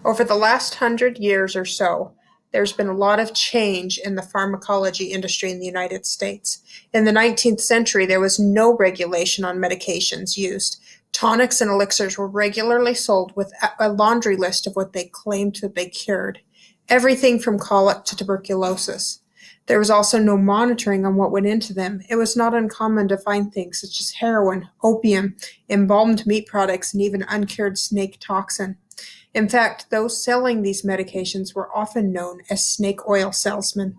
Over the last 100 years or so, there's been a lot of change in the pharmacology industry in the United States. In the 19th century, there was no regulation on medications used. Tonics and elixirs were regularly sold with a laundry list of what they claimed that they cured. Everything from colic to tuberculosis. There was also no monitoring on what went into them. It was not uncommon to find things such as heroin, opium, embalmed meat products, and even uncured snake toxin. In fact, those selling these medications were often known as snake oil salesmen.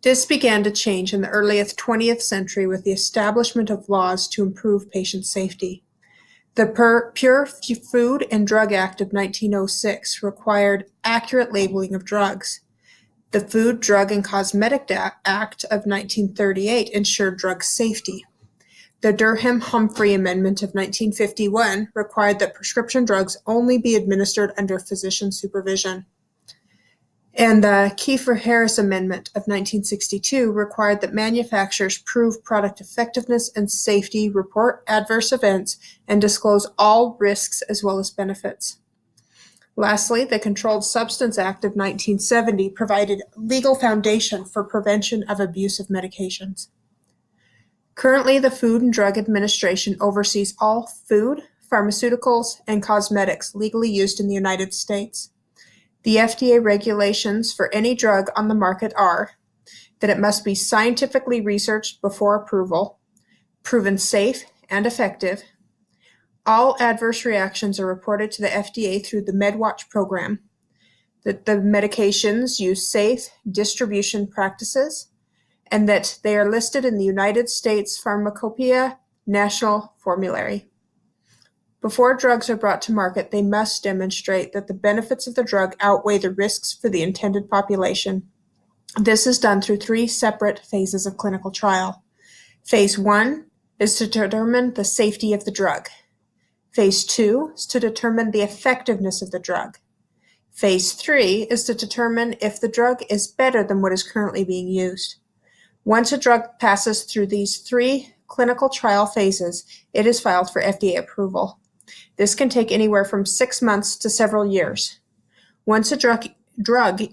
This began to change in the early 20th century with the establishment of laws to improve patient safety. The Pure Food and Drug Act of 1906 required accurate labeling of drugs. The Food, Drug, and Cosmetic Act of 1938 ensured drug safety. The Durham-Humphrey Amendment of 1951 required that prescription drugs only be administered under physician supervision. And the Kiefer-Harris Amendment of 1962 required that manufacturers prove product effectiveness and safety, report adverse events, and disclose all risks as well as benefits. Lastly, the Controlled Substance Act of 1970 provided legal foundation for prevention of abuse of medications. Currently, the Food and Drug Administration oversees all food, pharmaceuticals, and cosmetics legally used in the United States. The FDA regulations for any drug on the market are that it must be scientifically researched before approval, proven safe and effective. All adverse reactions are reported to the FDA through the MedWatch program, that the medications use safe distribution practices, and that they are listed in the United States Pharmacopoeia National Formulary. Before drugs are brought to market, they must demonstrate that the benefits of the drug outweigh the risks for the intended population. This is done through 3 separate phases of clinical trial. Phase 1 is to determine the safety of the drug. Phase 2 is to determine the effectiveness of the drug. Phase 3 is to determine if the drug is better than what is currently being used. Once a drug passes through these 3 clinical trial phases, it is filed for FDA approval. This can take anywhere from 6 months to several years. Once a drug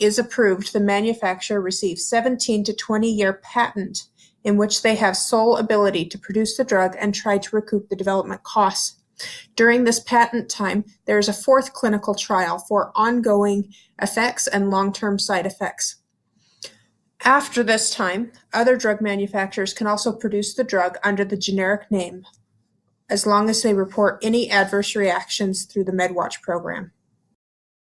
is approved, the manufacturer receives 17 to 20-year patent in which they have sole ability to produce the drug and try to recoup the development costs. During this patent time, there is a 4th clinical trial for ongoing effects and long-term side effects. After this time, other drug manufacturers can also produce the drug under the generic name, as long as they report any adverse reactions through the MedWatch program.